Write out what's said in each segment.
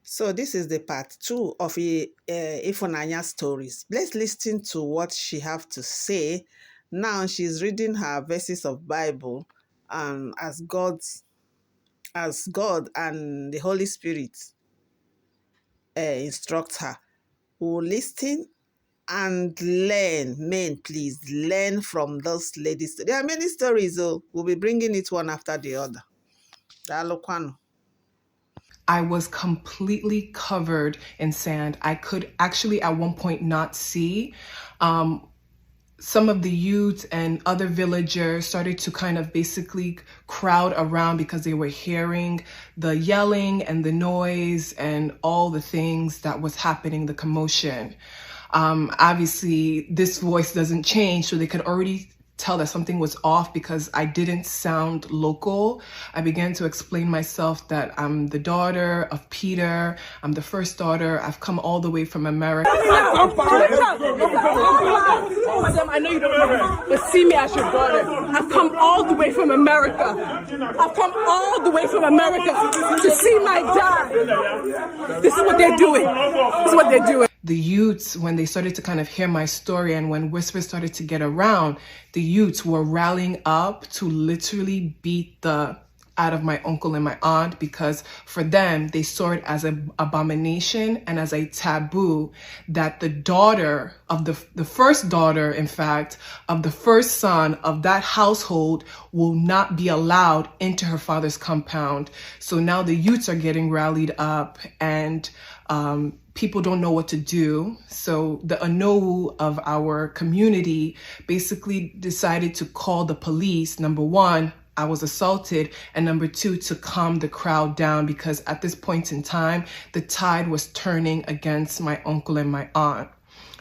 So this is the part two of Ifunanya stories. Let's listen to what she have to say. Now she's reading her verses of Bible, as God and the Holy Spirit instruct her. We'll listen and learn. Men, please learn from those ladies. There are many stories, though. We'll be bringing it one after the other. Daalụ kwanu. I was completely covered in sand. I could actually at one point not see. Some of the youths and other villagers started to kind of basically crowd around because they were hearing the yelling and the noise and all the things that was happening, the commotion. Obviously, this voice doesn't change, so they could already tell that something was off because I didn't sound local. I began to explain myself that I'm the daughter of Peter. I'm the first daughter. I've come all the way from America. Madam, I know you don't know, but see me as your daughter. I've come all the way from America. I've come all the way from America to see my dad. This is what they're doing. This is what they're doing. The youths, when they started to kind of hear my story and when whispers started to get around, the youths were rallying up to literally beat the out of my uncle and my aunt, because for them, they saw it as an abomination and as a taboo that the daughter of the first daughter, in fact, of the first son of that household will not be allowed into her father's compound. So now the youths are getting rallied up and people don't know what to do. So the Anowu of our community basically decided to call the police. Number one, I was assaulted, and number two, to calm the crowd down, because at this point in time, the tide was turning against my uncle and my aunt.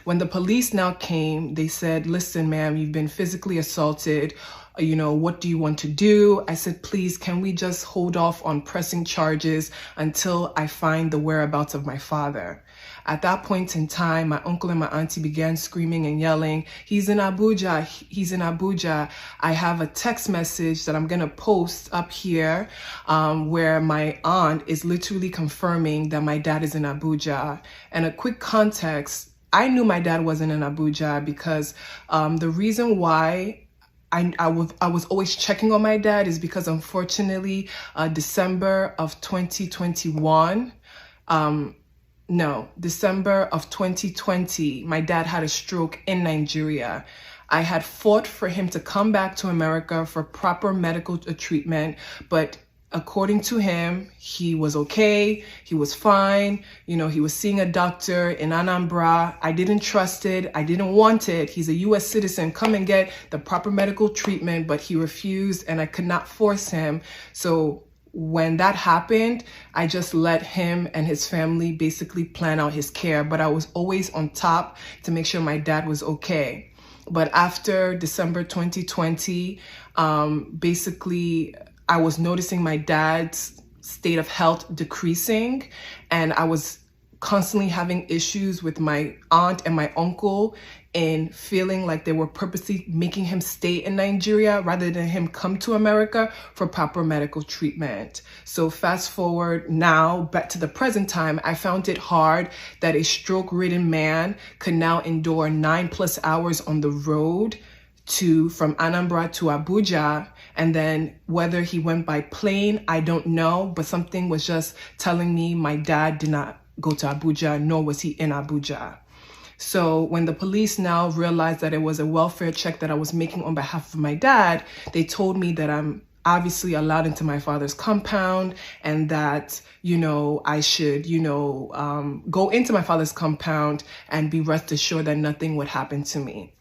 When the police now came, they said, listen, ma'am, you've been physically assaulted. You know, what do you want to do? I said, please, can we just hold off on pressing charges until I find the whereabouts of my father? At that point in time, my uncle and my auntie began screaming and yelling, he's in Abuja, he's in Abuja. I have a text message that I'm gonna post up here where my aunt is literally confirming that my dad is in Abuja. And a quick context, I knew my dad wasn't in Abuja because the reason why I was always checking on my dad is because, unfortunately, December of 2021, December of 2020, my dad had a stroke in Nigeria. I had fought for him to come back to America for proper medical treatment, but according to him, he was okay, he was fine, you know, he was seeing a doctor in Anambra. I didn't trust it, I didn't want it. He's a US citizen, come and get the proper medical treatment, but he refused and I could not force him. So when that happened, I just let him and his family basically plan out his care, but I was always on top to make sure my dad was okay. But after December 2020, basically, I was noticing my dad's state of health decreasing, and I was constantly having issues with my aunt and my uncle in feeling like they were purposely making him stay in Nigeria rather than him come to America for proper medical treatment. So fast forward now back to the present time, I found it hard that a stroke-ridden man could now endure 9+ hours on the road from Anambra to Abuja, and then whether he went by plane, I don't know, but something was just telling me my dad did not go to Abuja, nor was he in Abuja. So when the police now realized that it was a welfare check that I was making on behalf of my dad, they told me that I'm obviously allowed into my father's compound and that, you know, I should, go into my father's compound and be rest assured that nothing would happen to me.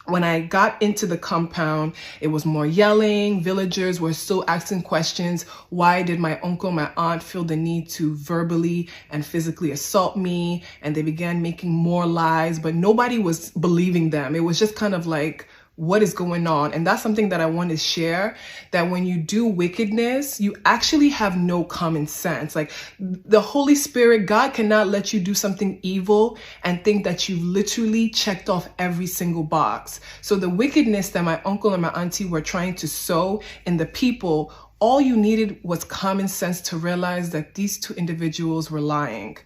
When I got into the compound, it was more yelling. Villagers were still asking questions. Why did my uncle, my aunt feel the need to verbally and physically assault me? And they began making more lies, but nobody was believing them. It was just kind of like, what is going on? And that's something that I want to share, that when you do wickedness, you actually have no common sense. Like the Holy Spirit, God cannot let you do something evil and think that you've literally checked off every single box. So the wickedness that my uncle and my auntie were trying to sow in the people All you needed was common sense to realize that these two individuals were lying.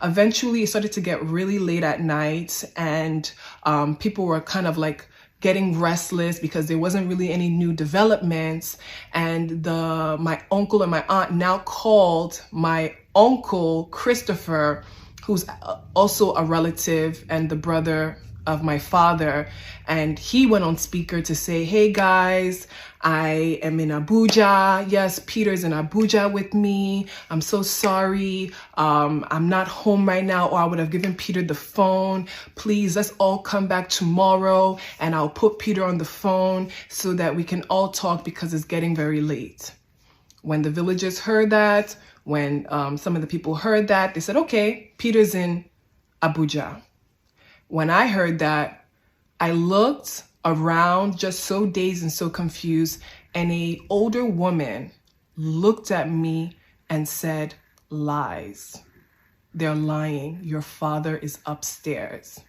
Eventually, it started to get really late at night, and people were kind of like getting restless because there wasn't really any new developments. And my uncle and my aunt now called my uncle Christopher, who's also a relative and the brother of my father, and he went on speaker to say, hey guys, I am in Abuja. Yes, Peter's in Abuja with me. I'm so sorry. I'm not home right now, or I would have given Peter the phone. Please, let's all come back tomorrow and I'll put Peter on the phone so that we can all talk because it's getting very late. When the villagers heard that, when some of the people heard that, they said, okay, Peter's in Abuja. When I heard that, I looked around just so dazed and so confused, and an older woman looked at me and said, lies. They're lying. Your father is upstairs.